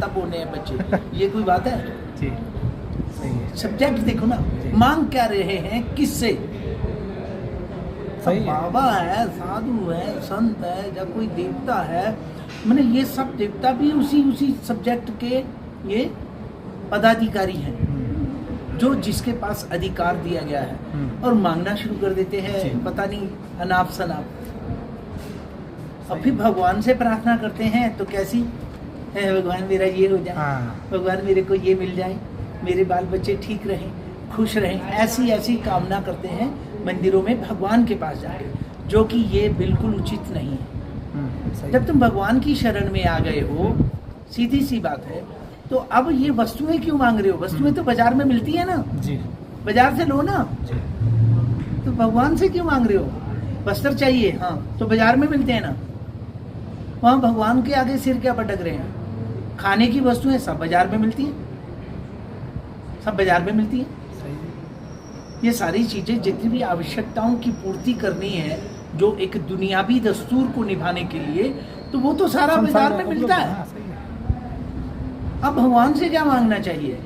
तब होने हैं बच्चे, ये कोई बात है? जी सही है। सब्जेक्ट देखो ना, मांग क्या रहे हैं किससे? सही है। बाबा है, साधु है, संत है, या कोई देवता है, मैंने ये सब देवता भी उसी सब्जेक्ट के ये पदाधिकारी हैं, जो जिसके पास अधिकार दिया गया है, और मांगना शुरू कर देते हैं पता नहीं अनाप शनाप। और फिर भगवान से प्रार्थना करते हैं तो कैसी है, भगवान मेरा ये हो जाए, भगवान मेरे को ये मिल जाए, मेरे बाल बच्चे ठीक रहें, खुश रहें, ऐसी कामना करते हैं मंदिरों में भगवान के पास जाके, जो कि ये बिल्कुल उचित नहीं है। जब तुम भगवान की शरण में आ गए हो, सीधी सी बात है, तो अब ये वस्तुएं क्यों मांग रहे हो? वस्तुएं तो बाजार में मिलती है ना जी, बाजार से लो ना जी। तो भगवान से क्यों मांग रहे हो? वस्त्र चाहिए, हाँ, तो बाजार में मिलते हैं ना, वहां भगवान के आगे सिर क्या पटक रहे हैं? खाने की वस्तुएं सब बाजार में मिलती हैं, सब बाजार में मिलती हैं। ये सारी चीजें जितनी भी आवश्यकताओं की पूर्ति करनी है, जो एक दुनियावी दस्तूर को निभाने के लिए, तो वो तो सारा बाजार में मिलता है। अब भगवान से क्या मांगना चाहिए,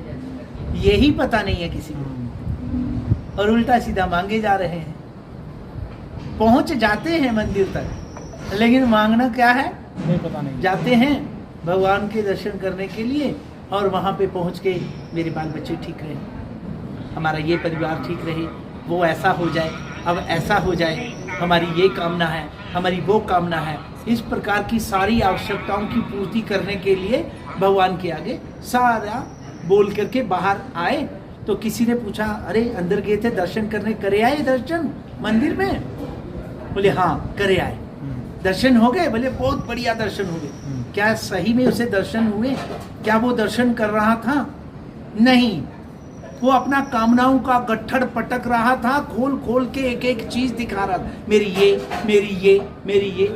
यही पता नहीं है किसी को, और उल्टा सीधा मांगे जा रहे हैं। पहुंच जाते हैं मंदिर तक, लेकिन मांगना क्या है नहीं पता नहीं। जाते हैं भगवान के दर्शन करने के लिए, और वहां पे पहुंच के मेरे बाल बच्चे ठीक रहे, हमारा ये परिवार ठीक रहे, वो ऐसा हो जाए, अब ऐसा हो जाए, हमारी ये कामना है, हमारी वो कामना है। इस प्रकार की सारी आवश्यकताओं की पूर्ति करने के लिए भगवान के आगे सारा बोल करके बाहर आए। तो किसी ने पूछा, अरे अंदर गए थे दर्शन करने, करे आए दर्शन मंदिर में? बोले हाँ करे आए। दर्शन हो गए? बोले बहुत बढ़िया दर्शन हो गए। क्या सही में उसे दर्शन हुए? क्या वो दर्शन कर रहा था? नहीं, वो अपना कामनाओं का गट्ठड़ पटक रहा था, खोल खोल के एक एक चीज दिखा रहा था, मेरी ये मेरी ये मेरी ये।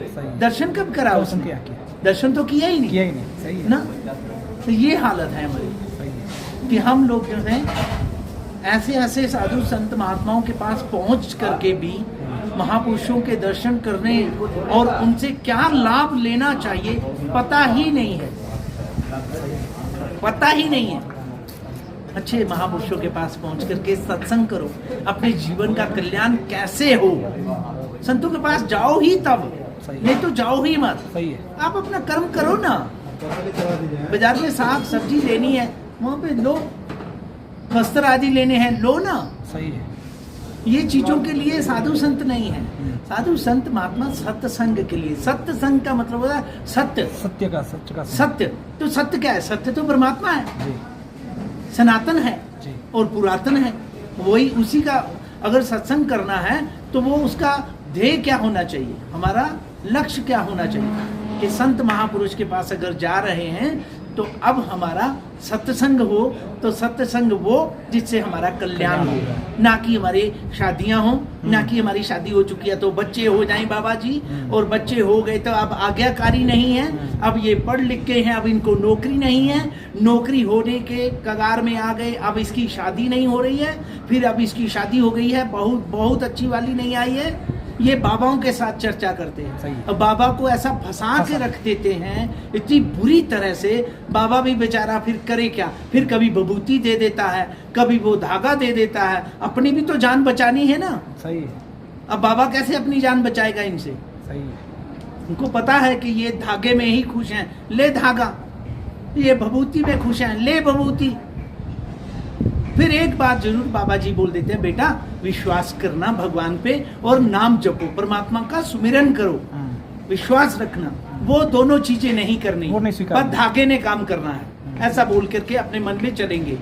दर्शन कब करा उसने? दर्शन तो किया ही नहीं, सही है ना। तो ये हालत है हमारी, कि हम लोग जो है ऐसे ऐसे साधु संत महात्माओं के पास पहुंच करके भी महापुरुषों के दर्शन करने और उनसे क्या लाभ लेना चाहिए पता ही नहीं है, पता ही नहीं है। अच्छे महापुरुषों के पास पहुंच करके सत्संग करो, अपने जीवन का कल्याण कैसे हो, संतों के पास जाओ ही तब, नहीं तो जाओ ही मत। सही है। आप अपना कर्म करो ना, बाजार में साग सब्जी लेनी है, वहां पे लो, वस्त्र आदि लेने हैं, लो ना। सही है। ये चीजों के लिए साधु संत नहीं है। साधु संत महात्मा सत्संग के लिए, सत्संग का मतलब होता है सत्य, सत्य का, सच का सत्य। तो सत्य क्या है? सत्य तो परमात्मा है, जी, सनातन है जी। और पुरातन है, वही उसी का अगर सत्संग करना है तो वो उसका ध्येय क्या होना चाहिए, हमारा लक्ष्य क्या होना चाहिए, कि संत महापुरुष के पास अगर जा रहे हैं तो अब हमारा सत्संग हो, तो सत्संग वो जिससे हमारा कल्याण हो, ना कि हमारे शादियां हो, ना कि हमारी शादी हो चुकी है तो बच्चे हो जाएं बाबा जी, और बच्चे हो गए तो अब आज्ञाकारी नहीं है, अब ये पढ़ लिख के हैं, अब इनको नौकरी नहीं है, नौकरी होने के कगार में आ गए, अब इसकी शादी नहीं हो रही है, फिर अब इसकी शादी हो गई है, बहुत अच्छी वाली नहीं आई है। ये बाबाओं के साथ चर्चा करते हैं, और बाबा को ऐसा फंसा के रख देते हैं इतनी बुरी तरह से। बाबा भी बेचारा फिर करे क्या, फिर कभी बबूती दे देता है, कभी वो धागा दे देता है, अपनी भी तो जान बचानी है ना। सही है। अब बाबा कैसे अपनी जान बचाएगा इनसे? सही है। उनको पता है कि ये धागे में ही खुश हैं, ले धागा, ये बबूती में खुश हैं, ले बबूती। फिर एक बात जरूर बाबा जी बोल देते हैं, बेटा विश्वास करना भगवान पे और नाम जपो, परमात्मा का सुमिरन करो, विश्वास रखना, वो दोनों चीजें नहीं करनी, वो नहीं स्वीकार, पर धागे ने काम करना है, ऐसा बोल करके अपने मन में चलेंगे।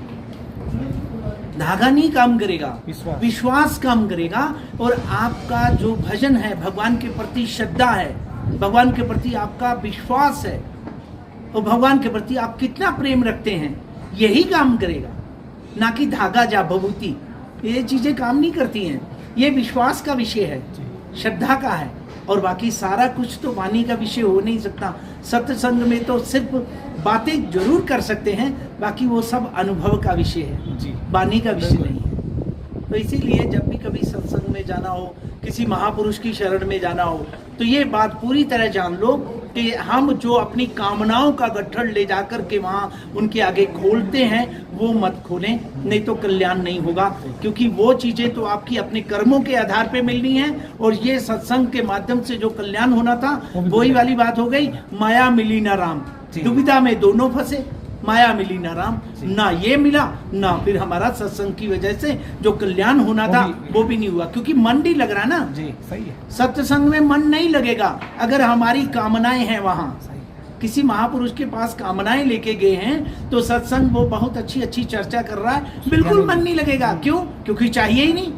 धागा नहीं काम करेगा, विश्वास काम करेगा। और आपका जो भजन है, भगवान के प्रति श्रद्धा है, भगवान के प्रति आपका विश्वास है, और भगवान के प्रति आप कितना प्रेम रखते हैं, यही काम करेगा, ना कि धागा जा बबूती। ये चीजें काम नहीं करती हैं, ये विश्वास का विषय है, श्रद्धा का है, और बाकी सारा कुछ तो वाणी का विषय हो नहीं सकता। सत्संग में तो सिर्फ बातें जरूर कर सकते हैं, बाकी वो सब अनुभव का विषय है, वाणी का विषय नहीं है। तो इसीलिए जब भी कभी सत्संग में जाना हो, किसी महापुरुष की शरण में जाना हो, तो ये बात पूरी तरह जान लो कि हम जो अपनी कामनाओं का गट्ठर ले जाकर के वहाँ उनके आगे खोलते हैं वो मत खोलें, नहीं तो कल्याण नहीं होगा। क्योंकि वो चीजें तो आपकी अपने कर्मों के आधार पे मिलनी है, और ये सत्संग के माध्यम से जो कल्याण होना था वही वाली बात हो गई, माया मिली ना राम, दुविधा में दोनों फंसे, माया मिली ना राम, ना ये मिला ना फिर हमारा सत्संग की वजह से जो कल्याण होना था वो भी नहीं हुआ, क्योंकि मन नहीं लग रहा ना जी, सही है। सत्संग में मन नहीं लगेगा अगर हमारी कामनाएं हैं वहां। सही। किसी महापुरुष के पास कामनाएं लेके गए हैं तो सत्संग वो बहुत अच्छी अच्छी चर्चा कर रहा है, बिल्कुल मन नहीं लगेगा। क्यों? क्योंकि चाहिए ही नहीं,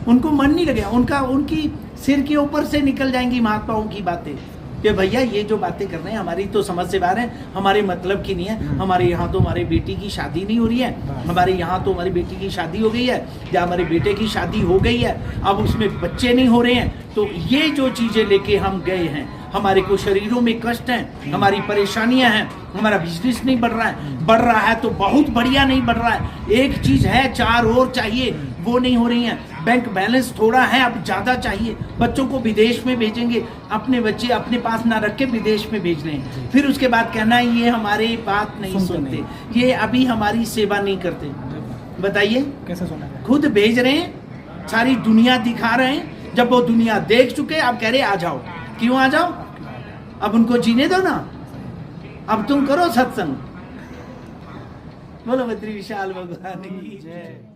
उनको मन नहीं लगेगा, उनकी सिर के ऊपर से निकल जाएंगी महात्माओं की बातें कि भैया ये जो बातें कर रहे हैं हमारी तो समझ से बाहर है, हमारे मतलब की नहीं है। हमारे यहाँ तो हमारे बेटी की शादी नहीं हो रही है, हमारे यहाँ तो हमारी बेटी की शादी हो गई है, या हमारे बेटे की शादी हो गई है, अब उसमें बच्चे नहीं हो रहे हैं। तो ये जो चीजें लेके हम गए हैं, हमारे को शरीरों में कष्ट हैं, हमारी परेशानियां हैं, हमारा बिजनेस नहीं बढ़ रहा है, बढ़ रहा है तो बहुत बढ़िया नहीं बढ़ रहा है, एक चीज है चार और चाहिए वो नहीं हो रही है, बैंक बैलेंस थोड़ा है अब ज्यादा चाहिए, बच्चों को विदेश में भेजेंगे, अपने बच्चे अपने पास ना रख के विदेश में भेज रहे हैं, फिर उसके बाद कहना है ये हमारी बात नहीं सुनते, ये अभी हमारी सेवा नहीं करते। बताइए कैसे सुना जाए? खुद भेज रहे हैं, सारी दुनिया दिखा रहे हैं, जब वो दुनिया देख चुके अब कह रहे आ जाओ। क्यों आ जाओ? अब उनको जीने दो ना, अब तुम करो सत्संग। बोलो बद्री विशाल भगवान की जय।